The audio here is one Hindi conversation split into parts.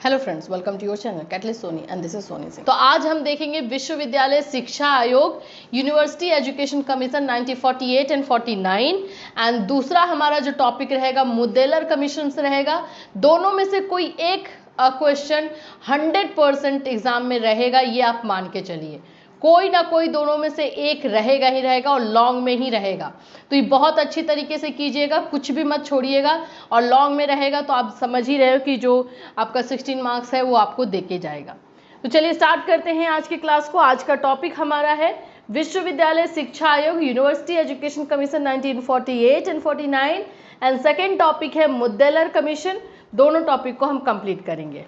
Hello friends, welcome to your channel catalyst Soni and this is Soni Singh. तो आज हम देखेंगे विश्वविद्यालय शिक्षा आयोग, university education commission 1948 and 49 and दूसरा हमारा जो टॉपिक रहेगा मुद्देलर कमीशन से रहेगा। दोनों में से कोई एक क्वेश्चन 100% एग्जाम में रहेगा, ये आप मान के चलिए। कोई ना कोई दोनों में से एक रहेगा ही रहेगा और लॉन्ग में ही रहेगा। तो ये बहुत अच्छी तरीके से कीजिएगा, कुछ भी मत छोड़िएगा। और लॉन्ग में रहेगा तो आप समझ ही रहे हो कि जो आपका 16 मार्क्स है वो आपको देके जाएगा। तो चलिए स्टार्ट करते हैं आज की क्लास को। आज का टॉपिक हमारा है विश्वविद्यालय शिक्षा आयोग, university education commission 1948 and 49 and second topic है मुद्देलर कमीशन। दोनों टॉपिक को हम कंप्लीट करेंगे।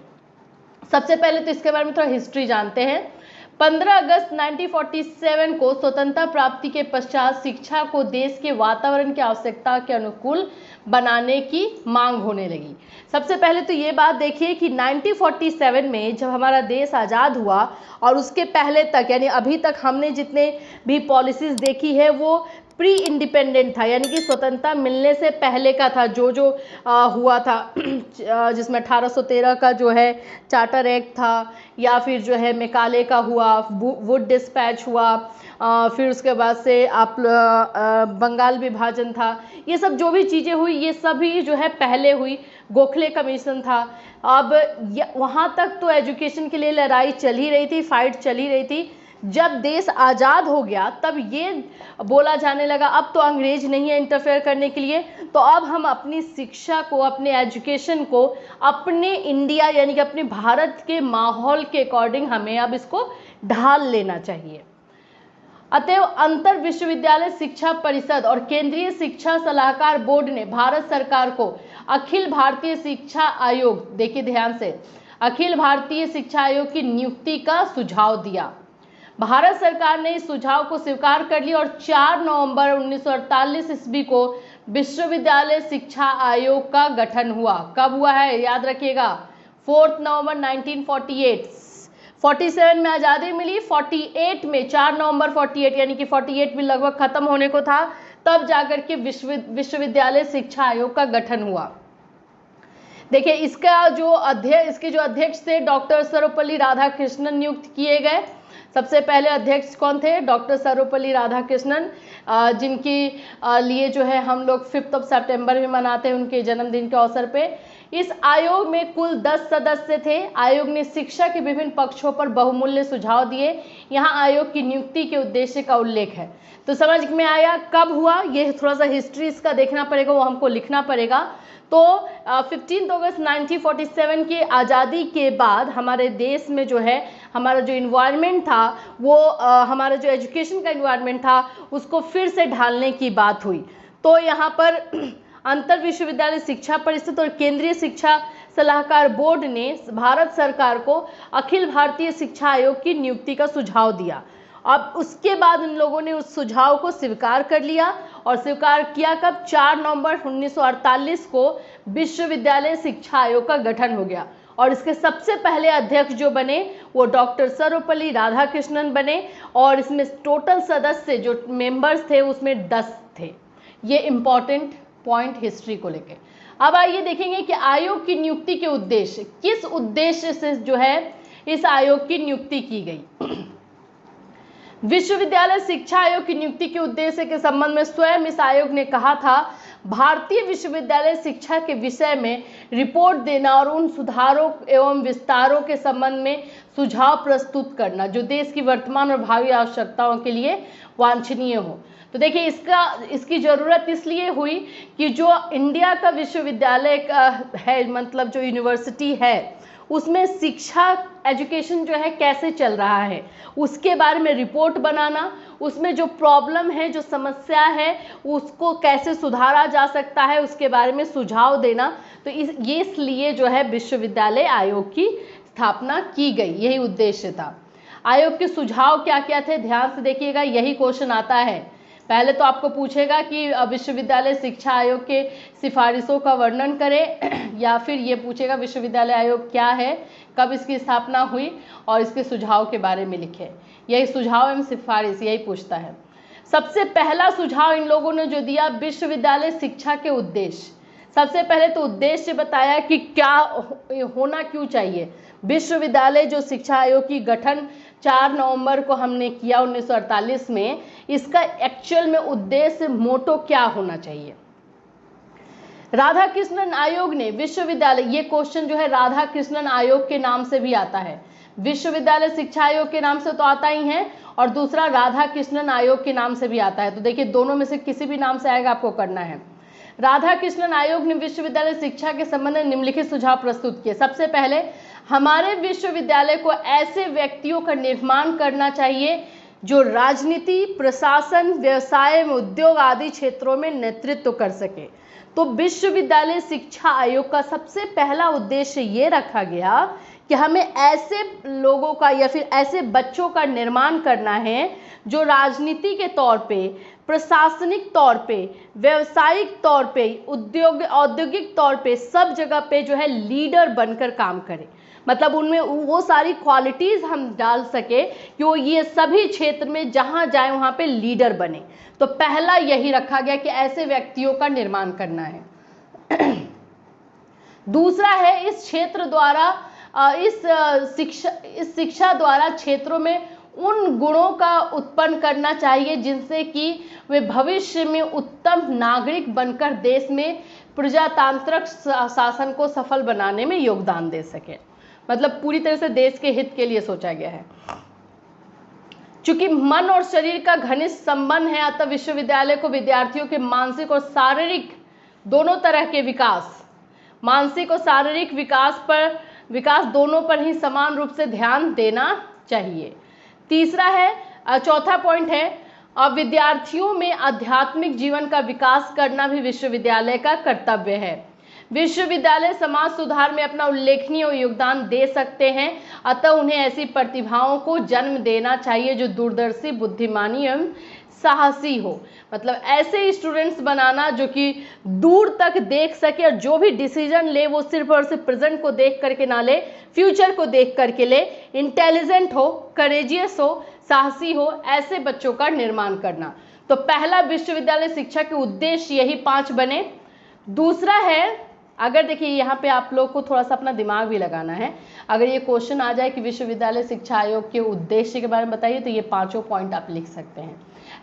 सबसे पहले तो इसके बारे में थोड़ा हिस्ट्री जानते हैं। 15 अगस्त 1947 को स्वतंत्रता प्राप्ति के पश्चात शिक्षा को देश के वातावरण की आवश्यकता के अनुकूल बनाने की मांग होने लगी। सबसे पहले तो ये बात देखिए कि 1947 में जब हमारा देश आज़ाद हुआ और उसके पहले तक यानी अभी तक हमने जितने भी पॉलिसीज़ देखी है वो प्री इंडिपेंडेंट था, यानी कि स्वतंत्रता मिलने से पहले का था। जो हुआ था जिसमें 1813 का जो है चार्टर एक्ट था, या फिर जो है मेकाले का हुआ, वुड डिस्पैच हुआ, फिर उसके बाद से आप बंगाल विभाजन था। ये सब जो भी चीज़ें हुई ये सभी जो है पहले हुई। गोखले कमीशन था। अब वहाँ तक तो एजुकेशन के लिए लड़ाई चल ही रही थी, फाइट चल ही रही थी। जब देश आज़ाद हो गया तब ये बोला जाने लगा अब तो अंग्रेज नहीं है इंटरफेयर करने के लिए, तो अब हम अपनी शिक्षा को, अपने एजुकेशन को अपने इंडिया यानी कि अपने भारत के माहौल के अकॉर्डिंग हमें अब इसको ढाल लेना चाहिए। अतएव अंतर विश्वविद्यालय शिक्षा परिषद और केंद्रीय शिक्षा सलाहकार बोर्ड ने भारत सरकार को अखिल भारतीय शिक्षा आयोग, देखिए ध्यान से, अखिल भारतीय शिक्षा आयोग की नियुक्ति का सुझाव दिया। भारत सरकार ने इस सुझाव को स्वीकार कर लिया और 4 नवंबर 1948 ईस्वी को विश्वविद्यालय शिक्षा आयोग का गठन हुआ। कब हुआ है याद रखिएगा, 4 नवंबर 1948। 47 में आज़ादी मिली, 48 में 4 नवंबर 48 यानी कि 48 भी लगभग खत्म होने को था, तब जाकर के विश्वविद्यालय शिक्षा आयोग का गठन हुआ। देखिए इसके जो अध्यक्ष थे डॉक्टर सर्वपल्ली राधाकृष्णन नियुक्त किए गए। सबसे पहले अध्यक्ष कौन थे? डॉक्टर सर्वपल्ली राधाकृष्णन, जिनकी लिए जो है हम लोग 5 सितंबर में मनाते हैं उनके जन्मदिन के अवसर पे। इस आयोग में कुल 10 सदस्य थे। आयोग ने शिक्षा के विभिन्न पक्षों पर बहुमूल्य सुझाव दिए। यहाँ आयोग की नियुक्ति के उद्देश्य का उल्लेख है। तो समझ में आया कब हुआ, ये थोड़ा सा हिस्ट्री इसका देखना पड़ेगा, वो हमको लिखना पड़ेगा। तो 15 अगस्त 1947 की आज़ादी के बाद हमारे देश में जो है हमारा जो इन्वायरमेंट था वो हमारा जो एजुकेशन का इन्वायरमेंट था उसको फिर से ढालने की बात हुई। तो यहाँ पर अंतर विश्वविद्यालय शिक्षा परिषद और केंद्रीय शिक्षा सलाहकार बोर्ड ने भारत सरकार को अखिल भारतीय शिक्षा आयोग की नियुक्ति का सुझाव दिया। अब उसके बाद इन लोगों ने उस सुझाव को स्वीकार कर लिया और स्वीकार किया कब? 4 नवंबर 1948 को विश्वविद्यालय शिक्षा आयोग का गठन हो गया और इसके सबसे पहले अध्यक्ष जो बने वो डॉक्टर सर्वपल्ली राधाकृष्णन बने और इसमें टोटल सदस्य जो मेंबर्स थे उसमें 10 थे। ये इंपॉर्टेंट पॉइंट हिस्ट्री को लेके। अब आइए देखेंगे कि आयोग की नियुक्ति के उद्देश्य, किस उद्देश्य से जो है इस आयोग की नियुक्ति की गई। विश्वविद्यालय शिक्षा आयोग की नियुक्ति के उद्देश्य के संबंध में स्वयं इस आयोग ने कहा था, भारतीय विश्वविद्यालय शिक्षा के विषय में रिपोर्ट देना और उन सुधारों एवं विस्तारों के संबंध में सुझाव प्रस्तुत करना जो देश की वर्तमान और भावी आवश्यकताओं के लिए वांछनीय हो। तो देखिए इसकी ज़रूरत इसलिए हुई कि जो इंडिया का विश्वविद्यालय है, मतलब जो यूनिवर्सिटी है, उसमें शिक्षा एजुकेशन जो है कैसे चल रहा है उसके बारे में रिपोर्ट बनाना, उसमें जो प्रॉब्लम है, जो समस्या है, उसको कैसे सुधारा जा सकता है उसके बारे में सुझाव देना। तो ये इसलिए जो है विश्वविद्यालय आयोग की स्थापना की गई, यही उद्देश्य था। आयोग के सुझाव क्या क्या थे ध्यान से देखिएगा, यही क्वेश्चन आता है। पहले तो आपको पूछेगा कि विश्वविद्यालय शिक्षा आयोग के सिफारिशों का वर्णन करें, या फिर ये पूछेगा विश्वविद्यालय आयोग क्या है, कब इसकी स्थापना हुई और इसके सुझाव के बारे में लिखें। यही सुझाव एवं सिफारिश यही पूछता है। सबसे पहला सुझाव इन लोगों ने जो दिया, विश्वविद्यालय शिक्षा के उद्देश्य। सबसे पहले तो उद्देश्य बताया कि क्या होना क्यों चाहिए। विश्वविद्यालय जो शिक्षा आयोग की गठन 4 नवंबर को हमने किया 1948 में, इसका एक्चुअल में उद्देश्य मोटो क्या होना चाहिए। राधा कृष्णन आयोग ने विश्वविद्यालय, ये क्वेश्चन जो है राधा कृष्णन आयोग के नाम से भी आता है, विश्वविद्यालय शिक्षा आयोग के नाम से तो आता ही है और दूसरा राधा कृष्णन आयोग के नाम से भी आता है। तो देखिए दोनों में से किसी भी नाम से आएगा आपको करना है। राधा कृष्णन आयोग ने विश्वविद्यालय शिक्षा के संबंध में निम्नलिखित सुझाव प्रस्तुत किए। सबसे पहले हमारे विश्वविद्यालय को ऐसे व्यक्तियों का निर्माण करना चाहिए जो राजनीति, प्रशासन, व्यवसाय, उद्योग आदि क्षेत्रों में नेतृत्व कर सके। तो विश्वविद्यालय शिक्षा आयोग का सबसे पहला उद्देश्य ये रखा गया कि हमें ऐसे लोगों का या फिर ऐसे बच्चों का निर्माण करना है जो राजनीति के तौर पे, प्रशासनिक तौर पे, व्यावसायिक तौर पे, औद्योगिक तौर पे, सब जगह पे जो है लीडर बनकर काम करे। मतलब उनमें वो सारी क्वालिटीज हम डाल सके कि वो ये सभी क्षेत्र में जहाँ जाए वहाँ पे लीडर बने। तो पहला यही रखा गया कि ऐसे व्यक्तियों का निर्माण करना है। दूसरा है इस क्षेत्र द्वारा इस शिक्षा द्वारा क्षेत्रों में उन गुणों का उत्पन्न करना चाहिए जिनसे कि वे भविष्य में उत्तम नागरिक बनकर देश में प्रजातांत्रिक शासन को सफल बनाने में योगदान दे सके। मतलब पूरी तरह से देश के हित के लिए सोचा गया है। चूंकि मन और शरीर का घनिष्ठ संबंध है, अतः विश्वविद्यालय को विद्यार्थियों के मानसिक और शारीरिक दोनों तरह के विकास, मानसिक और शारीरिक विकास दोनों पर ही समान रूप से ध्यान देना चाहिए। तीसरा है, चौथा पॉइंट है, विद्यार्थियों में आध्यात्मिक जीवन का विकास करना भी विश्वविद्यालय का कर्तव्य है। विश्वविद्यालय समाज सुधार में अपना उल्लेखनीय योगदान दे सकते हैं, अतः उन्हें ऐसी प्रतिभाओं को जन्म देना चाहिए जो दूरदर्शी, बुद्धिमानी एवं साहसी हो। मतलब ऐसे स्टूडेंट्स बनाना जो कि दूर तक देख सके और जो भी डिसीजन ले वो सिर्फ और सिर्फ प्रेजेंट को देख करके ना ले, फ्यूचर को देख करके ले, इंटेलिजेंट हो, करेजियस हो, साहसी हो, ऐसे बच्चों का निर्माण करना। तो पहला विश्वविद्यालय शिक्षा के उद्देश्य यही 5 बने। दूसरा है, अगर देखिए यहाँ पे आप लोग को थोड़ा सा अपना दिमाग भी लगाना है, अगर ये क्वेश्चन आ जाए कि विश्वविद्यालय शिक्षा आयोग के उद्देश्य के बारे में बताइए तो ये 5 पॉइंट आप लिख सकते हैं।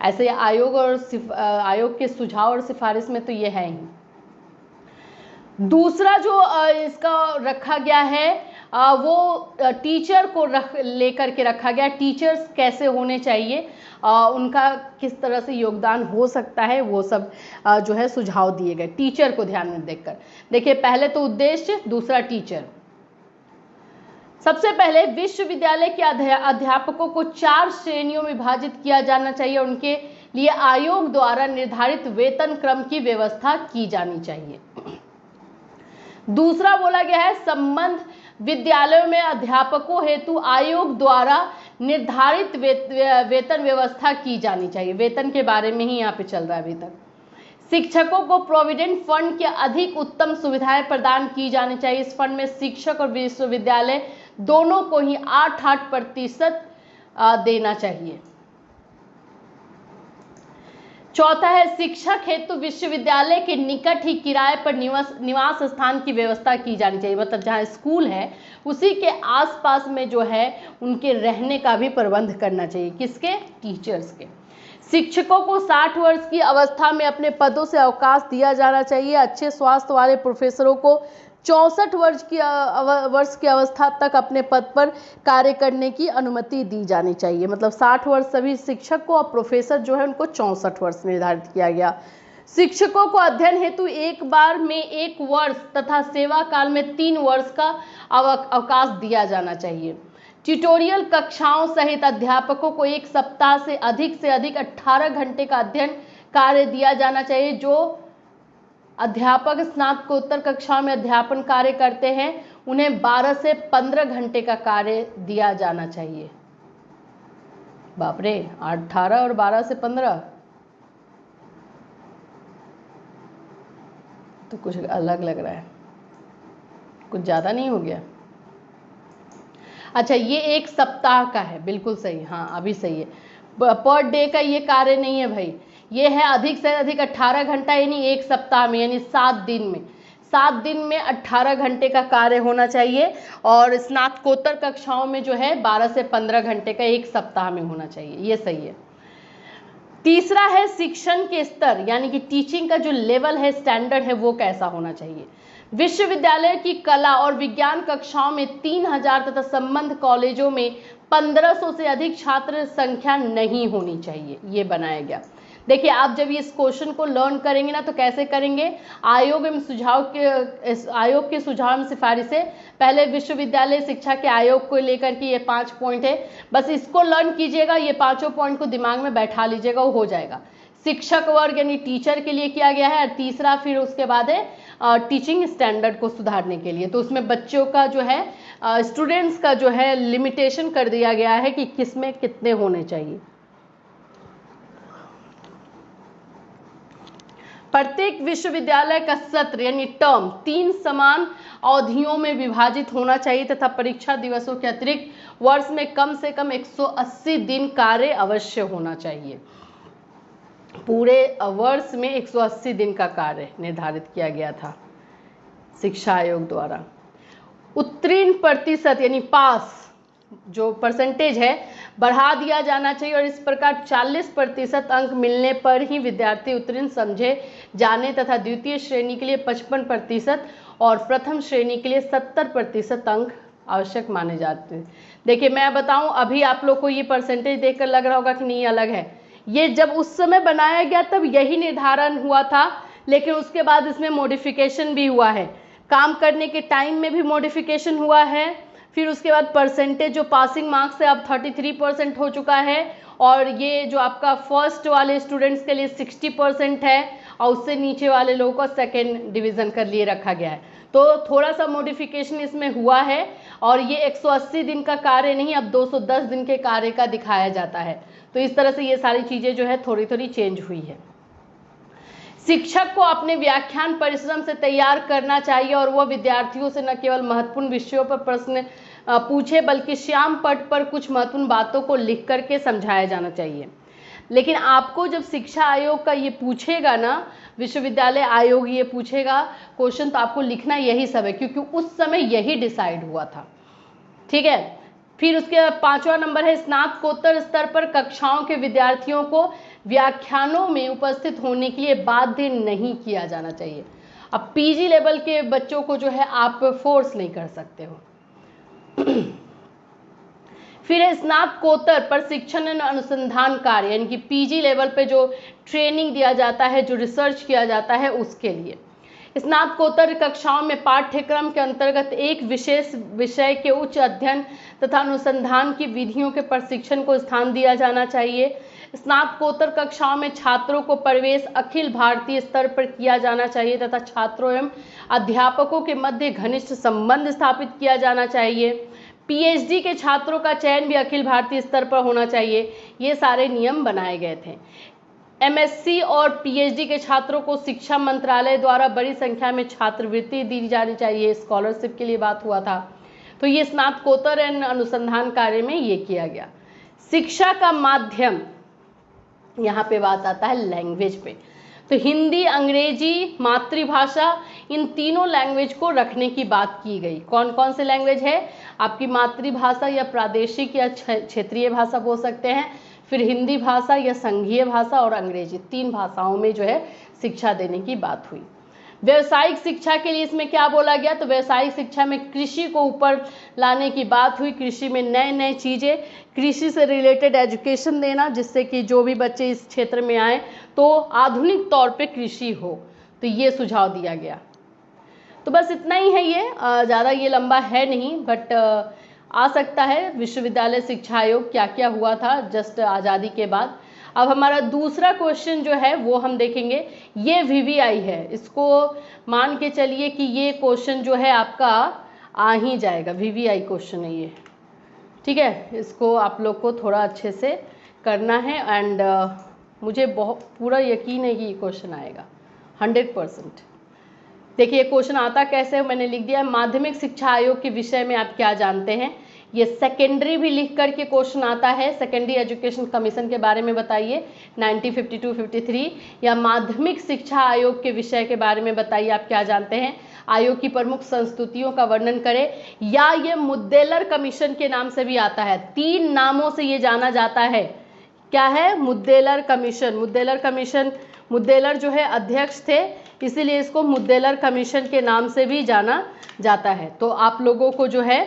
ऐसे आयोग और आयोग के सुझाव और सिफारिश में तो ये है ही। दूसरा जो इसका रखा गया है वो टीचर को लेकर के रखा गया। टीचर्स कैसे होने चाहिए, उनका किस तरह से योगदान हो सकता है, वो सब जो है सुझाव दिए गए टीचर को ध्यान में देखकर। देखिए पहले तो उद्देश्य, दूसरा टीचर। सबसे पहले विश्वविद्यालय के अध्यापकों को 4 श्रेणियों में विभाजित किया जाना चाहिए। उनके लिए आयोग द्वारा निर्धारित वेतन क्रम की व्यवस्था की जानी चाहिए। दूसरा बोला गया है, संबंध विद्यालयों में अध्यापकों हेतु आयोग द्वारा निर्धारित वेतन व्यवस्था की जानी चाहिए। वेतन के बारे में ही यहाँ पे चल रहा है अभी तक। शिक्षकों को प्रोविडेंट फंड के अधिक उत्तम सुविधाएं प्रदान की जानी चाहिए। इस फंड में शिक्षक और विश्वविद्यालय दोनों को ही 8% देना चाहिए। चौथा है, शिक्षक हेतु विश्वविद्यालय के निकट ही किराए पर निवास स्थान की व्यवस्था की जानी चाहिए। मतलब जहाँ स्कूल है उसी के आसपास में जो है उनके रहने का भी प्रबंध करना चाहिए। किसके? टीचर्स के। शिक्षकों को 60 वर्ष की अवस्था में अपने पदों से अवकाश दिया जाना चाहिए। अच्छे स्वास्थ्य वाले प्रोफेसरों को 64 वर्ष की अवस्था तक अपने पद पर कार्य करने की अनुमति दी जानी चाहिए। मतलब 60 वर्ष सभी शिक्षक को और प्रोफेसर जो है उनको 64 वर्ष निर्धारित किया गया। शिक्षकों को अध्ययन हेतु एक बार में 1 वर्ष तथा सेवा काल में 3 वर्ष का अवकाश दिया जाना चाहिए। ट्यूटोरियल कक्षाओं सहित अध्यापकों को 1 सप्ताह से अधिक 18 घंटे का अध्ययन कार्य दिया जाना चाहिए। जो अध्यापक स्नातकोत्तर कक्षा में अध्यापन कार्य करते हैं उन्हें 12 से 15 घंटे का कार्य दिया जाना चाहिए। बाप रे, 18 और 12 से 15 तो कुछ अलग लग रहा है, कुछ ज़्यादा नहीं हो गया? अच्छा, ये 1 सप्ताह का है, बिल्कुल सही, हाँ अभी सही है। पर डे का ये कार्य नहीं है भाई, ये है अधिक से अधिक 18 घंटा, यानी 1 सप्ताह में, यानी 7 दिन में। 7 दिन में 18 घंटे का कार्य होना चाहिए और स्नातकोत्तर कक्षाओं में जो है 12 से 15 घंटे का एक सप्ताह में होना चाहिए। ये सही है। तीसरा है शिक्षण के स्तर, यानी कि टीचिंग का जो लेवल है, स्टैंडर्ड है, वो कैसा होना चाहिए। विश्वविद्यालय की कला और विज्ञान कक्षाओं में 3000 तथा संबद्ध कॉलेजों में 1500 से अधिक छात्र संख्या नहीं होनी चाहिए, ये बनाया गया। देखिए, आप जब इस क्वेश्चन को लर्न करेंगे ना तो कैसे करेंगे, आयोग के सुझाव में सिफारिशें, पहले विश्वविद्यालय शिक्षा के आयोग को लेकर के ये 5 पॉइंट है, बस इसको लर्न कीजिएगा, ये 5 पॉइंट को दिमाग में बैठा लीजिएगा, वो हो जाएगा। शिक्षक वर्ग यानी टीचर के लिए किया गया है। और तीसरा फिर उसके बाद है टीचिंग स्टैंडर्ड को सुधारने के लिए, तो उसमें बच्चों का जो है स्टूडेंट्स का जो है लिमिटेशन कर दिया गया है कि किसमें कितने होने चाहिए। प्रत्येक विश्वविद्यालय का सत्र यानी टर्म 3 समान अवधियों में विभाजित होना चाहिए तथा परीक्षा दिवसों के अतिरिक्त वर्ष में कम से कम 180 दिन कार्य अवश्य होना चाहिए। पूरे वर्ष में 180 दिन का कार्य निर्धारित किया गया था शिक्षा आयोग द्वारा। उत्तीर्ण प्रतिशत यानी पास जो परसेंटेज है बढ़ा दिया जाना चाहिए और इस प्रकार 40% अंक मिलने पर ही विद्यार्थी उत्तीर्ण समझे जाने तथा द्वितीय श्रेणी के लिए 55% और प्रथम श्रेणी के लिए 70% अंक आवश्यक माने जाते हैं। देखिए, मैं बताऊं, अभी आप लोग को ये परसेंटेज देखकर लग रहा होगा कि नहीं अलग है, ये जब उस समय बनाया गया तब यही निर्धारण हुआ था, लेकिन उसके बाद इसमें मॉडिफिकेशन भी हुआ है, काम करने के टाइम में भी मॉडिफिकेशन हुआ है। फिर उसके बाद परसेंटेज जो पासिंग मार्क्स है अब 33% हो चुका है और ये जो आपका फर्स्ट वाले स्टूडेंट्स के लिए 60% है और उससे नीचे वाले लोगों को सेकेंड डिवीज़न कर लिए रखा गया है। तो थोड़ा सा मॉडिफिकेशन इसमें हुआ है और ये 180 दिन का कार्य नहीं, अब 210 दिन के कार्य का दिखाया जाता है। तो इस तरह से ये सारी चीज़ें जो है थोड़ी थोड़ी चेंज हुई है। शिक्षक को अपने व्याख्यान परिश्रम से तैयार करना चाहिए और वह विद्यार्थियों से न केवल महत्वपूर्ण विषयों पर प्रश्न पूछे बल्कि श्याम पट पर कुछ महत्वपूर्ण बातों को लिख करके समझाया जाना चाहिए। लेकिन आपको जब शिक्षा आयोग का ये पूछेगा ना, विश्वविद्यालय आयोग ये पूछेगा क्वेश्चन, तो आपको लिखना यही सब है, क्योंकि उस समय यही डिसाइड हुआ था। ठीक है। फिर उसके 5वां नंबर है स्नातकोत्तर स्तर पर कक्षाओं के विद्यार्थियों को व्याख्यानों में उपस्थित होने के लिए बाध्य नहीं किया जाना चाहिए। अब पीजी लेवल के बच्चों को जो है आप फोर्स नहीं कर सकते हो। फिर है स्नातकोत्तर प्रशिक्षण एवं अनुसंधान कार्य, यानी कि पीजी लेवल पे जो ट्रेनिंग दिया जाता है, जो रिसर्च किया जाता है, उसके लिए स्नातकोत्तर कक्षाओं में पाठ्यक्रम के अंतर्गत एक विशेष विषय के उच्च अध्ययन तथा अनुसंधान की विधियों के प्रशिक्षण को स्थान दिया जाना चाहिए। स्नातकोत्तर कक्षाओं में छात्रों को प्रवेश अखिल भारतीय स्तर पर किया जाना चाहिए तथा छात्रों एवं अध्यापकों के मध्य घनिष्ठ संबंध स्थापित किया जाना चाहिए। पीएचडी के छात्रों का चयन भी अखिल भारतीय स्तर पर होना चाहिए। ये सारे नियम बनाए गए थे। एमएससी और पीएचडी के छात्रों को शिक्षा मंत्रालय द्वारा बड़ी संख्या में छात्रवृत्ति दी जानी चाहिए, स्कॉलरशिप के लिए बात हुआ था। तो ये स्नातकोत्तर एवं अनुसंधान कार्य में ये किया गया। शिक्षा का माध्यम, यहाँ पे बात आता है लैंग्वेज पे, तो हिंदी, अंग्रेजी, मातृभाषा, इन तीनों लैंग्वेज को रखने की बात की गई। कौन कौन से लैंग्वेज है आपकी? मातृभाषा या प्रादेशिक या क्षेत्रीय भाषा बोल सकते हैं, फिर हिंदी भाषा या संघीय भाषा और अंग्रेजी, 3 भाषाओं में जो है शिक्षा देने की बात हुई। व्यवसायिक शिक्षा के लिए इसमें क्या बोला गया? तो व्यवसायिक शिक्षा में कृषि को ऊपर लाने की बात हुई। कृषि में नए नए चीज़ें, कृषि से रिलेटेड एजुकेशन देना, जिससे कि जो भी बच्चे इस क्षेत्र में आए तो आधुनिक तौर पे कृषि हो, तो ये सुझाव दिया गया। तो बस इतना ही है, ये ज़्यादा ये लंबा है नहीं, बट आ सकता है विश्वविद्यालय शिक्षा आयोग क्या क्या हुआ था जस्ट आज़ादी के बाद। अब हमारा दूसरा क्वेश्चन जो है वो हम देखेंगे, ये वीवीआई है, इसको मान के चलिए कि ये क्वेश्चन जो है आपका आ ही जाएगा, वीवीआई क्वेश्चन है ये। ठीक है, इसको आप लोग को थोड़ा अच्छे से करना है एंड मुझे बहुत पूरा यकीन है कि ये क्वेश्चन आएगा 100%। देखिए क्वेश्चन आता कैसे है, मैंने लिख दिया है माध्यमिक शिक्षा आयोग के विषय में आप क्या जानते हैं। ये सेकेंडरी भी लिख करके क्वेश्चन आता है, सेकेंडरी एजुकेशन कमीशन के बारे में बताइए 1952-53, या माध्यमिक शिक्षा आयोग के विषय के बारे में बताइए आप क्या जानते हैं। आयोग की प्रमुख संस्तुतियों का वर्णन करे, या ये मुद्देलर कमीशन के नाम से भी आता है। 3 नामों से ये जाना जाता है। क्या है? मुद्देलर कमीशन। मुद्देलर कमीशन, मुद्देलर जो है अध्यक्ष थे, इसीलिए इसको मुद्देलर कमीशन के नाम से भी जाना जाता है। तो आप लोगों को जो है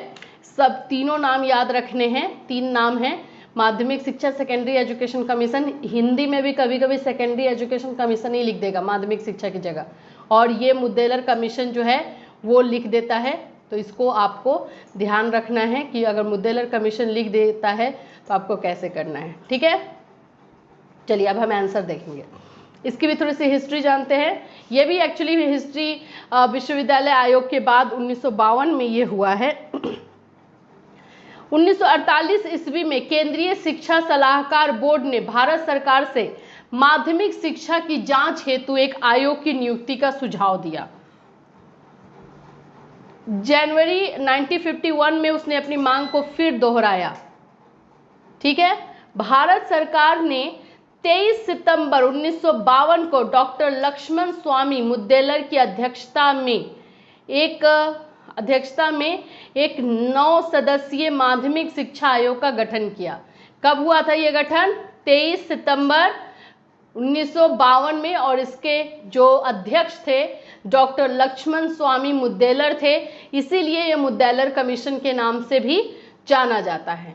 सब तीनों नाम याद रखने हैं। 3 नाम हैं, माध्यमिक शिक्षा सेकेंडरी एजुकेशन कमीशन, हिंदी में भी कभी कभी सेकेंडरी एजुकेशन कमीशन ही लिख देगा माध्यमिक शिक्षा की जगह, और ये मुद्देलर कमीशन जो है वो लिख देता है। तो इसको आपको ध्यान रखना है कि अगर मुद्देलर कमीशन लिख देता है तो आपको कैसे करना है। ठीक है, चलिए अब हम आंसर देखेंगे। इसकी भी थोड़ी सी हिस्ट्री जानते हैं। ये भी एक्चुअली हिस्ट्री विश्वविद्यालय आयोग के बाद 1952 में ये हुआ है। 1948 ईस्वी में केंद्रीय शिक्षा सलाहकार बोर्ड ने भारत सरकार से माध्यमिक शिक्षा की जांच हेतु एक आयोग की नियुक्ति का सुझाव दिया। जनवरी 1951 में उसने अपनी मांग को फिर दोहराया। ठीक है, भारत सरकार ने 23 सितंबर 1952 को डॉक्टर लक्ष्मण स्वामी मुद्देलर की अध्यक्षता में एक 9 सदस्यीय माध्यमिक शिक्षा आयोग का गठन किया। कब हुआ था ये गठन? 23 सितंबर 1952 में, और इसके जो अध्यक्ष थे डॉक्टर लक्ष्मण स्वामी मुद्देलर थे, इसीलिए ये मुद्देलर कमीशन के नाम से भी जाना जाता है।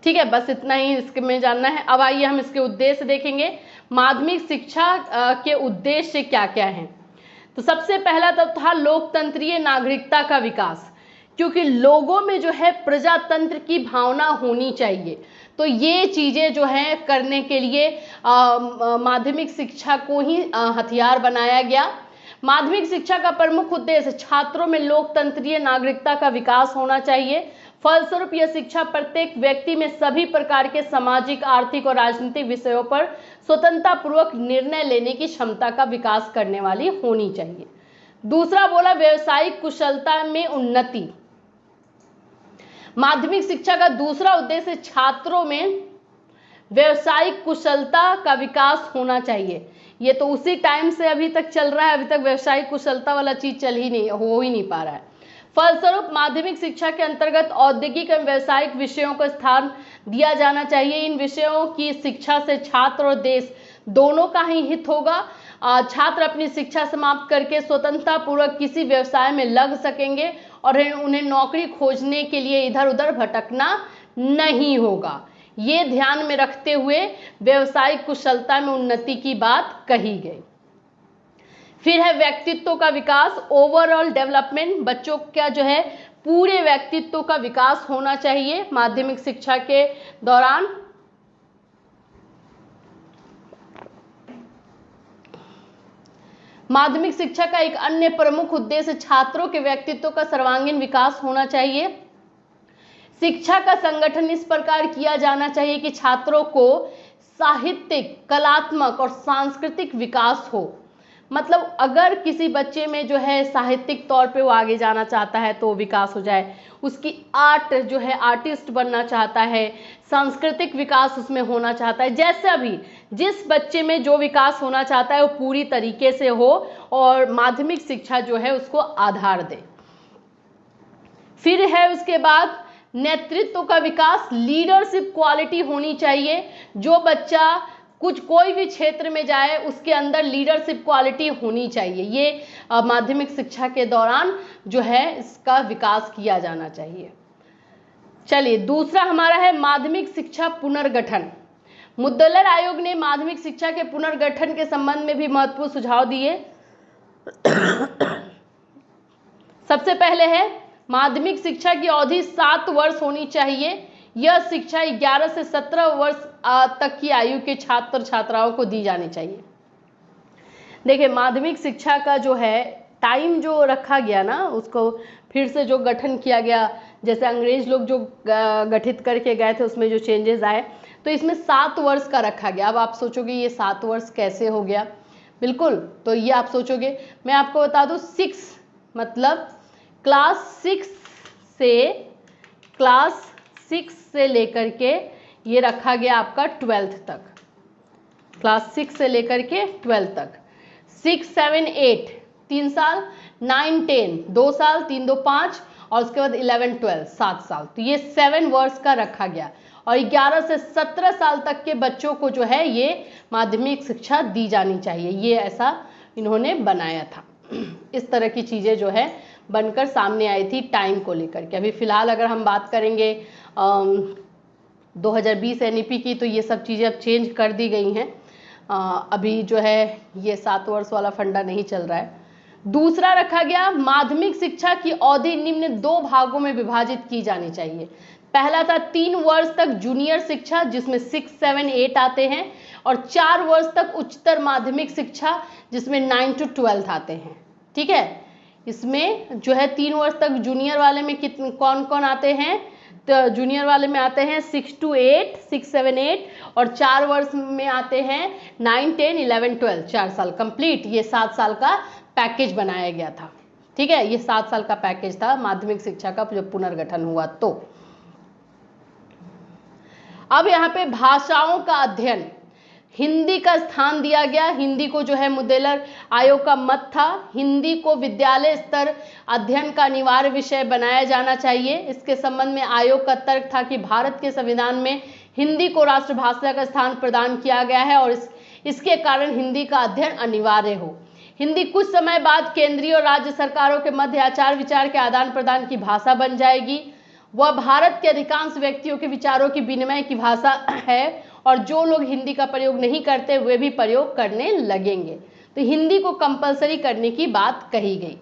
ठीक है, बस इतना ही इसके में जानना है। अब आइए हम इसके उद्देश्य देखेंगे। माध्यमिक शिक्षा के उद्देश्य क्या क्या हैं? तो सबसे पहला तो था लोकतंत्रीय नागरिकता का विकास, क्योंकि लोगों में जो है प्रजातंत्र की भावना होनी चाहिए। तो ये चीजें जो है करने के लिए माध्यमिक शिक्षा को ही हथियार बनाया गया। माध्यमिक शिक्षा का प्रमुख उद्देश्य छात्रों में लोकतंत्रीय नागरिकता का विकास होना चाहिए। फलस्वरूप यह शिक्षा प्रत्येक व्यक्ति में सभी प्रकार के सामाजिक, आर्थिक और राजनीतिक विषयों पर स्वतंत्रता पूर्वक निर्णय लेने की क्षमता का विकास करने वाली होनी चाहिए। दूसरा बोला व्यवसायिक कुशलता में उन्नति। माध्यमिक शिक्षा का दूसरा उद्देश्य छात्रों में व्यवसायिक कुशलता का विकास होना चाहिए। ये तो उसी टाइम से अभी तक चल रहा है, अभी तक व्यवसायिक कुशलता वाला चीज हो ही नहीं पा रहा है। फलस्वरूप माध्यमिक शिक्षा के अंतर्गत औद्योगिक एवं व्यवसायिक विषयों को स्थान दिया जाना चाहिए। इन विषयों की शिक्षा से छात्र और देश दोनों का ही हित होगा। छात्र अपनी शिक्षा समाप्त करके स्वतंत्रता पूर्वक किसी व्यवसाय में लग सकेंगे और उन्हें नौकरी खोजने के लिए इधर उधर भटकना नहीं होगा। ये ध्यान में रखते हुए व्यवसायिक कुशलता में उन्नति की बात कही गई। फिर है व्यक्तित्व का विकास, ओवरऑल डेवलपमेंट। बच्चों का जो है पूरे व्यक्तित्व का विकास होना चाहिए माध्यमिक शिक्षा के दौरान। माध्यमिक शिक्षा का एक अन्य प्रमुख उद्देश्य छात्रों के व्यक्तित्व का सर्वांगीण विकास होना चाहिए। शिक्षा का संगठन इस प्रकार किया जाना चाहिए कि छात्रों को साहित्यिक, कलात्मक और सांस्कृतिक विकास हो। मतलब अगर किसी बच्चे में जो है साहित्यिक तौर पे वो आगे जाना चाहता है तो विकास हो जाए, उसकी आर्ट जो है आर्टिस्ट बनना चाहता है, सांस्कृतिक विकास उसमें होना चाहता है, जैसा भी जिस बच्चे में जो विकास होना चाहता है वो पूरी तरीके से हो और माध्यमिक शिक्षा जो है उसको आधार दे। फिर है उसके बाद नेतृत्व का विकास, लीडरशिप क्वालिटी होनी चाहिए। जो बच्चा कोई भी क्षेत्र में जाए उसके अंदर लीडरशिप क्वालिटी होनी चाहिए। ये माध्यमिक शिक्षा के दौरान जो है इसका विकास किया जाना चाहिए। चलिए दूसरा हमारा है माध्यमिक शिक्षा पुनर्गठन। मुद्देलर आयोग ने माध्यमिक शिक्षा के पुनर्गठन के संबंध में भी महत्वपूर्ण सुझाव दिए। सबसे पहले है माध्यमिक शिक्षा की अवधि 7 वर्ष होनी चाहिए। यह शिक्षा 11 से 17 वर्ष तक की आयु के छात्र छात्राओं को दी जानी चाहिए। देखिए माध्यमिक शिक्षा का जो है टाइम जो रखा गया ना, उसको फिर से जो गठन किया गया, जैसे अंग्रेज लोग जो गठित करके गए थे उसमें जो चेंजेस आए, तो इसमें 7 वर्ष का रखा गया। अब आप सोचोगे ये 7 वर्ष कैसे हो गया? बिल्कुल, तो ये आप सोचोगे, मैं आपको बता दूं 6 मतलब क्लास 6 से लेकर के ये रखा गया आपका 12th तक, क्लास 6 से लेकर के 12th तक 6, 7, 8 3 साल, 9, 10 2 साल, 3, 2, 5 और उसके बाद 11, 12 7 साल। तो ये 7 वर्ष का रखा गया और 11 से 17 साल तक के बच्चों को जो है ये माध्यमिक शिक्षा दी जानी चाहिए, ये ऐसा इन्होंने बनाया था। इस तरह की चीज़ें जो है बनकर सामने आई थी टाइम को लेकर के। अभी फिलहाल अगर हम बात करेंगे 2020 NEP की, तो ये सब चीज़ें अब चेंज कर दी गई हैं। अभी जो है ये 7 वर्ष वाला फंडा नहीं चल रहा है। दूसरा रखा गया, माध्यमिक शिक्षा की अवधि निम्न 2 भागों में विभाजित की जानी चाहिए। पहला था 3 वर्ष तक जूनियर शिक्षा जिसमें 6, 7, 8 आते हैं और 4 वर्ष तक उच्चतर माध्यमिक शिक्षा जिसमें 9 to 12 आते हैं। ठीक है, इसमें जो है 3 वर्ष तक जूनियर वाले में कितने कौन कौन आते हैं, तो जूनियर वाले में आते हैं 6 to 8, 6, 7, 8 और 4 वर्ष में आते हैं 9, 10, 11, 12 4 साल कंप्लीट। ये 7 साल का पैकेज बनाया गया था। ठीक है, ये 7 साल का पैकेज था माध्यमिक शिक्षा का जब पुनर्गठन हुआ। तो अब यहाँ पे भाषाओं का अध्ययन, हिंदी का स्थान दिया गया। हिंदी को जो है मुद्देलर आयोग का मत था, हिंदी को विद्यालय स्तर अध्ययन का अनिवार्य विषय बनाया जाना चाहिए। इसके संबंध में आयोग का तर्क था कि भारत के संविधान में हिंदी को राष्ट्रभाषा का स्थान प्रदान किया गया है और इसके कारण हिंदी का अध्ययन अनिवार्य हो। हिंदी कुछ समय बाद केंद्रीय और राज्य सरकारों के मध्य आचार विचार के आदान प्रदान की भाषा बन जाएगी। वह भारत के अधिकांश व्यक्तियों के विचारों की विनिमय की भाषा है और जो लोग हिंदी का प्रयोग नहीं करते वे भी प्रयोग करने लगेंगे। तो हिंदी को कंपलसरी करने की बात कही गई।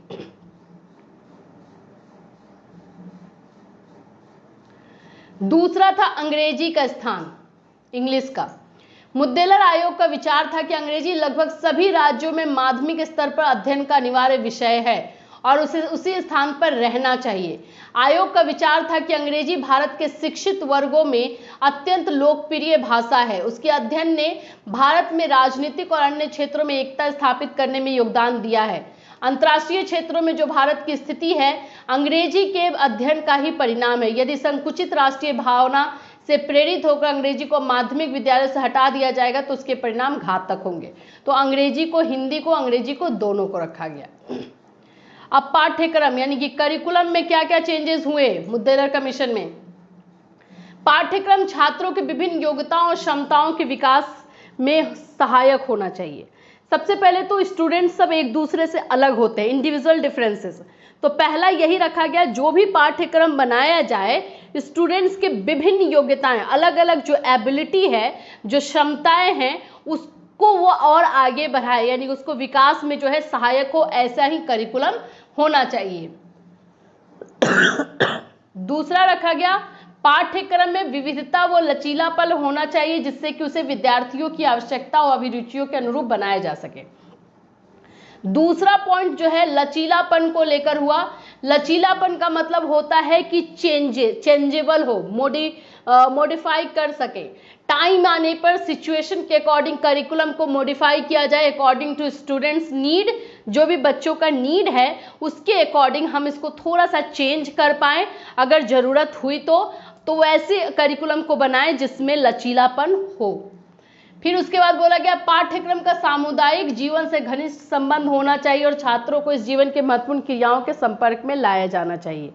दूसरा था अंग्रेजी का स्थान, इंग्लिश का। मुद्देलर आयोग का विचार था कि अंग्रेजी लगभग सभी राज्यों में माध्यमिक स्तर पर अध्ययन का अनिवार्य विषय है और उसे उसी स्थान पर रहना चाहिए। आयोग का विचार था कि अंग्रेजी भारत के शिक्षित वर्गों में अत्यंत लोकप्रिय भाषा है। उसके अध्ययन ने भारत में राजनीतिक और अन्य क्षेत्रों में एकता स्थापित करने में योगदान दिया है। अंतर्राष्ट्रीय क्षेत्रों में जो भारत की स्थिति है अंग्रेजी के अध्ययन का ही परिणाम है। यदि संकुचित राष्ट्रीय भावना से प्रेरित होकर अंग्रेजी को माध्यमिक विद्यालय से हटा दिया जाएगा तो उसके परिणाम घातक होंगे। तो अंग्रेजी को, हिंदी को, अंग्रेजी को दोनों को रखा गया। अब पाठ्यक्रम यानी कि करिकुलम में क्या क्या चेंजेस हुए मुद्देलर कमीशन में। पाठ्यक्रम छात्रों के विभिन्न योग्यताओं और क्षमताओं के विकास में सहायक होना चाहिए। सबसे पहले तो स्टूडेंट सब एक दूसरे से अलग होते हैं, इंडिविजुअल डिफरेंसेस। तो पहला यही रखा गया, जो भी पाठ्यक्रम बनाया जाए स्टूडेंट्स के विभिन्न योग्यताएं, अलग अलग जो एबिलिटी है, जो क्षमताएं हैं, उसको वो और आगे बढ़ाए, यानी उसको विकास में जो है सहायक हो, ऐसा ही करिकुलम होना चाहिए। दूसरा रखा गया, पाठ्यक्रम में विविधता व लचीलापन होना चाहिए जिससे कि उसे विद्यार्थियों की आवश्यकता और अभिरुचियों के अनुरूप बनाया जा सके। दूसरा पॉइंट जो है लचीलापन को लेकर हुआ। लचीलापन का मतलब होता है कि चेंजेबल हो, मॉडिफाई कर सके। टाइम आने पर सिचुएशन के अकॉर्डिंग करिकुलम को मॉडिफाई किया जाए अकॉर्डिंग टू स्टूडेंट्स नीड। जो भी बच्चों का नीड है उसके अकॉर्डिंग हम इसको थोड़ा सा चेंज कर पाएं अगर जरूरत हुई तो वैसे करिकुलम को बनाएं जिसमें लचीलापन हो। फिर उसके बाद बोला गया पाठ्यक्रम का सामुदायिक जीवन से घनिष्ठ संबंध होना चाहिए और छात्रों को इस जीवन के महत्वपूर्ण क्रियाओं के संपर्क में लाया जाना चाहिए।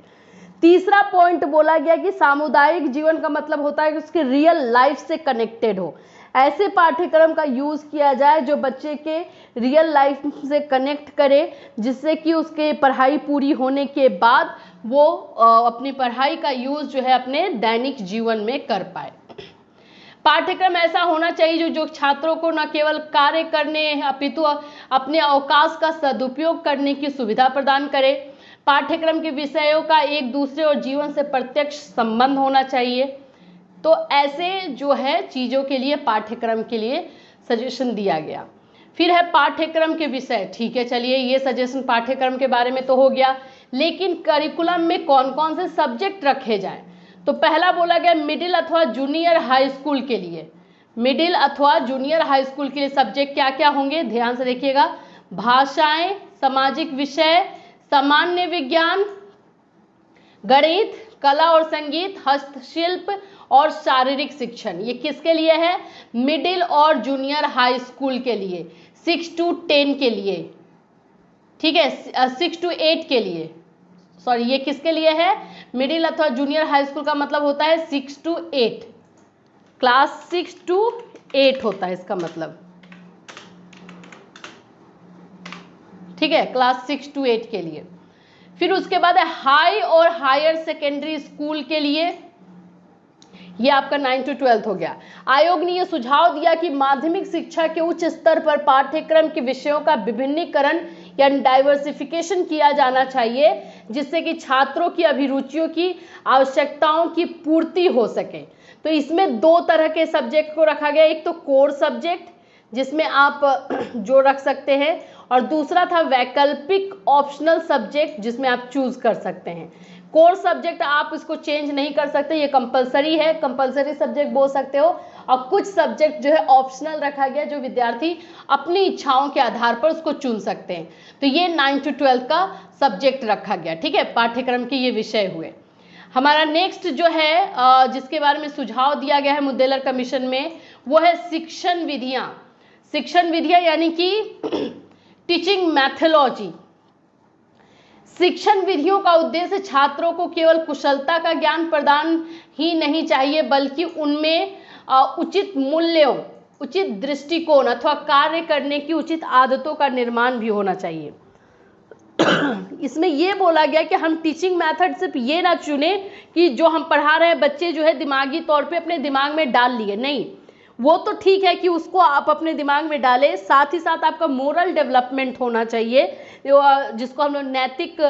तीसरा पॉइंट बोला गया कि सामुदायिक जीवन का मतलब होता है कि उसके रियल लाइफ से कनेक्टेड हो। ऐसे पाठ्यक्रम का यूज किया जाए जो बच्चे के रियल लाइफ से कनेक्ट करे, जिससे कि उसके पढ़ाई पूरी होने के बाद वो अपनी पढ़ाई का यूज जो है अपने दैनिक जीवन में कर पाए। पाठ्यक्रम ऐसा होना चाहिए जो छात्रों को न केवल कार्य करने अपितु अपने अवकाश का सदुपयोग करने की सुविधा प्रदान करे। पाठ्यक्रम के विषयों का एक दूसरे और जीवन से प्रत्यक्ष संबंध होना चाहिए। तो ऐसे जो है चीज़ों के लिए पाठ्यक्रम के लिए सजेशन दिया गया। फिर है पाठ्यक्रम के विषय। ठीक है, चलिए ये सजेशन पाठ्यक्रम के बारे में तो हो गया, लेकिन करिकुलम में कौन कौन से सब्जेक्ट रखे जाएं। तो पहला बोला गया मिडिल अथवा जूनियर हाई स्कूल के लिए। मिडिल अथवा जूनियर हाई स्कूल के लिए सब्जेक्ट क्या क्या होंगे, ध्यान से देखिएगा। भाषाएं, सामाजिक विषय, सामान्य विज्ञान, गणित, कला और संगीत, हस्तशिल्प और शारीरिक शिक्षण। ये किसके लिए है, मिडिल और जूनियर हाई स्कूल के लिए। 6 to 10 के लिए, ठीक है, 6 to 8 के लिए, सॉरी ये किसके लिए है, मिडिल अथवा जूनियर हाई स्कूल का मतलब होता है 6 to 8, क्लास 6 to 8 होता है इसका मतलब, ठीक है, क्लास 6 to 8 के लिए। फिर उसके बाद है हाई और हायर सेकेंडरी स्कूल के लिए, ये आपका 9 to 12 हो गया। आयोग ने यह सुझाव दिया कि माध्यमिक शिक्षा के उच्च स्तर पर पाठ्यक्रम के विषयों का विभिन्नीकरण या डाइवर्सिफिकेशन किया जाना चाहिए, जिससे कि छात्रों की अभिरुचियों की आवश्यकताओं की पूर्ति हो सके। तो इसमें दो तरह के सब्जेक्ट को रखा गया, एक तो कोर सब्जेक्ट जिसमें आप जो रख सकते हैं, और दूसरा था वैकल्पिक ऑप्शनल सब्जेक्ट जिसमें आप चूज कर सकते हैं। कोर सब्जेक्ट आप इसको चेंज नहीं कर सकते, ये कंपलसरी है, कंपलसरी सब्जेक्ट बोल सकते हो, और कुछ सब्जेक्ट जो है ऑप्शनल रखा गया, जो विद्यार्थी अपनी इच्छाओं के आधार पर उसको चुन सकते हैं। तो ये 9 to 12 का सब्जेक्ट रखा गया, ठीक है, पाठ्यक्रम के ये विषय हुए। हमारा नेक्स्ट जो है जिसके बारे में सुझाव दिया गया है मुद्देलर कमीशन में, वो है शिक्षण विधियां। शिक्षण विधियां यानी कि टीचिंग मैथोलॉजी। शिक्षण विधियों का उद्देश्य छात्रों को केवल कुशलता का ज्ञान प्रदान ही नहीं चाहिए, बल्कि उनमें उचित मूल्यों, उचित दृष्टिकोण अथवा कार्य करने की उचित आदतों का निर्माण भी होना चाहिए। इसमें यह बोला गया कि हम टीचिंग मेथड सिर्फ ये ना चुने कि जो हम पढ़ा रहे हैं बच्चे जो है दिमागी तौर पे अपने दिमाग में डाल लिए, नहीं, वो तो ठीक है कि उसको आप अपने दिमाग में डालें, साथ ही साथ आपका मोरल डेवलपमेंट होना चाहिए, जिसको हम लोग नैतिक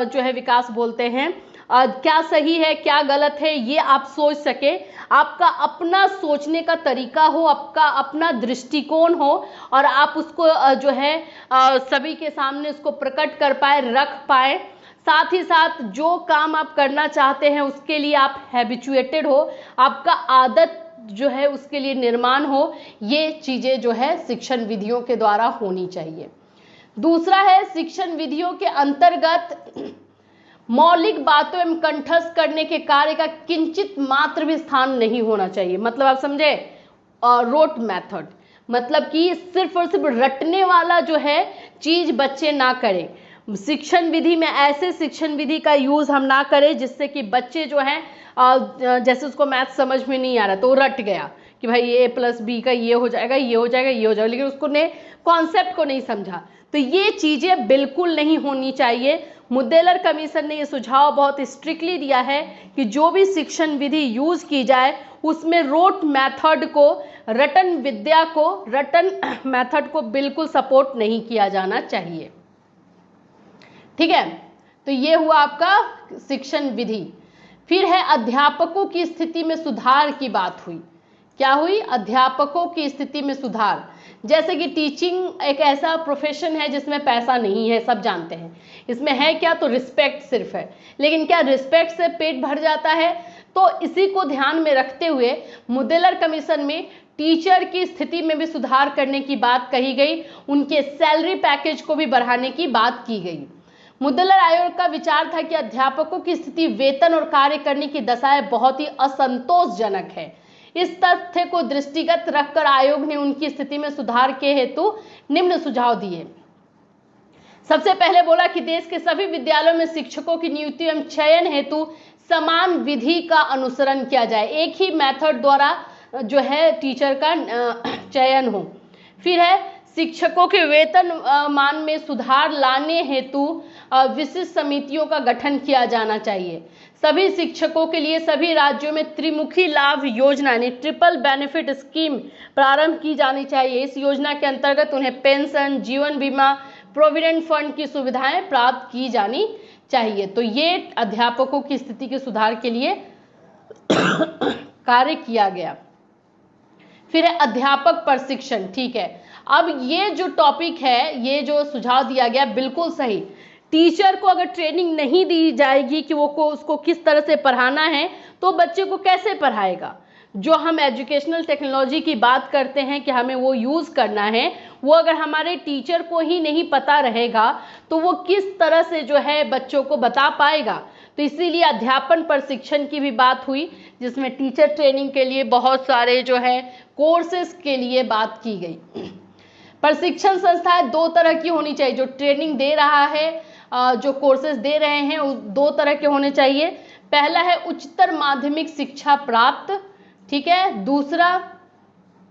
जो है विकास बोलते हैं। क्या सही है क्या गलत है ये आप सोच सके, आपका अपना सोचने का तरीका हो, आपका अपना दृष्टिकोण हो, और आप उसको जो है सभी के सामने उसको प्रकट कर पाए, रख पाए। साथ ही साथ जो काम आप करना चाहते हैं उसके लिए आप हैबिचुएटेड हो, आपका आदत जो है उसके लिए निर्माण हो, ये चीजें जो है शिक्षण विधियों के द्वारा होनी चाहिए। दूसरा है शिक्षण विधियों के अंतर्गत मौलिक बातों एवं कंठस्थ करने के कार्य का किंचित मात्र भी स्थान नहीं होना चाहिए। मतलब आप समझे, रोट मेथड, मतलब कि सिर्फ और सिर्फ रटने वाला जो है चीज बच्चे ना करें। शिक्षण विधि में ऐसे शिक्षण विधि का यूज हम ना करें जिससे कि बच्चे जो है जैसे उसको मैथ समझ में नहीं आ रहा तो रट गया कि भाई a+b का ये हो जाएगा, ये हो जाएगा, ये हो जाएगा, लेकिन उसको ने कॉन्सेप्ट को नहीं समझा। तो ये चीजें बिल्कुल नहीं होनी चाहिए। मुद्देलर कमीशन ने ये सुझाव बहुत स्ट्रिक्टली दिया है कि जो भी शिक्षण विधि यूज की जाए उसमें रोट मेथड को, रटन विद्या को, रटन मेथड को बिल्कुल सपोर्ट नहीं किया जाना चाहिए। ठीक है, तो ये हुआ आपका शिक्षण विधि। फिर है अध्यापकों की स्थिति में सुधार की बात हुई। क्या हुई? अध्यापकों की स्थिति में सुधार। जैसे कि टीचिंग एक ऐसा प्रोफेशन है जिसमें पैसा नहीं है, सब जानते हैं। इसमें है क्या? तो रिस्पेक्ट सिर्फ है। लेकिन क्या रिस्पेक्ट से पेट भर जाता है? तो इसी को ध्यान में रखते हुए मुद्देलर कमीशन में टीचर की स्थिति में भी सुधार करने की बात कही गई, उनके सैलरी पैकेज को भी बढ़ाने की बात की गई। मुद्देलर आयोग का विचार था कि अध्यापकों की स्थिति, वेतन और कार्य करने की दशाएं बहुत ही असंतोषजनक है। इस तथ्य को दृष्टिगत रखकर आयोग ने उनकी स्थिति में सुधार के हेतु निम्न सुझाव दिए। सबसे पहले बोला कि देश के सभी विद्यालयों में शिक्षकों की नियुक्ति एवं चयन हेतु समान विधि का अनुसरण किया जाए, एक ही मेथड द्वारा जो है टीचर का चयन हो। फिर है शिक्षकों के वेतन मान में सुधार लाने हेतु विशिष्ट समितियों का गठन किया जाना चाहिए। सभी शिक्षकों के लिए सभी राज्यों में त्रिमुखी लाभ योजना यानी ट्रिपल बेनिफिट स्कीम प्रारंभ की जानी चाहिए। इस योजना के अंतर्गत उन्हें पेंशन, जीवन बीमा, प्रोविडेंट फंड की सुविधाएं प्राप्त की जानी चाहिए। तो ये अध्यापकों की स्थिति के सुधार के लिए कार्य किया गया। फिर है अध्यापक प्रशिक्षण। ठीक है, अब ये जो टॉपिक है, ये जो सुझाव दिया गया बिल्कुल सही। टीचर को अगर ट्रेनिंग नहीं दी जाएगी कि वो उसको किस तरह से पढ़ाना है तो बच्चे को कैसे पढ़ाएगा। जो हम एजुकेशनल टेक्नोलॉजी की बात करते हैं कि हमें वो यूज़ करना है, वो अगर हमारे टीचर को ही नहीं पता रहेगा तो वो किस तरह से जो है बच्चों को बता पाएगा। तो इसीलिए अध्यापन प्रशिक्षण की भी बात हुई, जिसमें टीचर ट्रेनिंग के लिए बहुत सारे जो है कोर्सेज के लिए बात की गई। प्रशिक्षण संस्थाएं दो तरह की होनी चाहिए, जो ट्रेनिंग दे रहा है, जो कोर्सेज दे रहे हैं, वो दो तरह के होने चाहिए। पहला है उच्चतर माध्यमिक शिक्षा प्राप्त, ठीक है।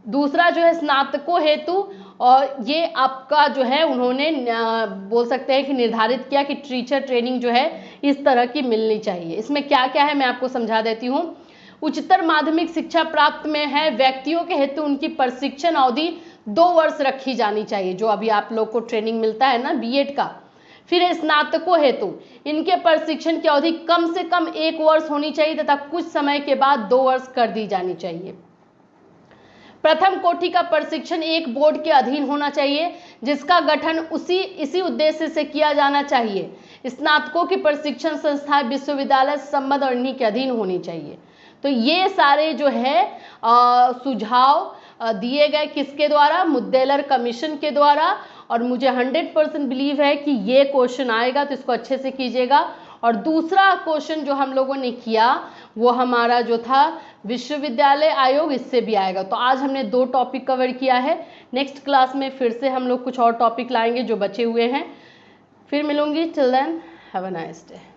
दूसरा जो है स्नातकों हेतु, और ये आपका जो है उन्होंने बोल सकते हैं कि निर्धारित किया कि टीचर ट्रेनिंग जो है इस तरह की मिलनी चाहिए। इसमें क्या क्या है मैं आपको समझा देती हूँ। उच्चतर माध्यमिक शिक्षा प्राप्त में है व्यक्तियों के हेतु उनकी प्रशिक्षण अवधि 2 वर्ष रखी जानी चाहिए, जो अभी आप लोग को ट्रेनिंग मिलता है ना बीएड का। फिर स्नातकों हेतु इनके प्रशिक्षण की अवधि कम से कम 1 वर्ष होनी चाहिए तथा कुछ समय के बाद 2 वर्ष कर दी जानी चाहिए। प्रथम कोटि का प्रशिक्षण एक बोर्ड के अधीन होना चाहिए, जिसका गठन इसी उद्देश्य से किया जाना चाहिए। स्नातकों की प्रशिक्षण संस्थाएं विश्वविद्यालय संबद्ध और इन्हीं के अधीन होनी चाहिए। तो ये सारे जो है सुझाव दिए गए किसके द्वारा, मुद्देलर कमीशन के द्वारा। और मुझे 100% बिलीव है कि ये क्वेश्चन आएगा, तो इसको अच्छे से कीजिएगा। और दूसरा क्वेश्चन जो हम लोगों ने किया वो हमारा जो था विश्वविद्यालय आयोग, इससे भी आएगा। तो आज हमने 2 टॉपिक कवर किया है। नेक्स्ट क्लास में फिर से हम लोग कुछ और टॉपिक लाएंगे जो बचे हुए हैं। फिर मिलूंगी, till then have a nice day.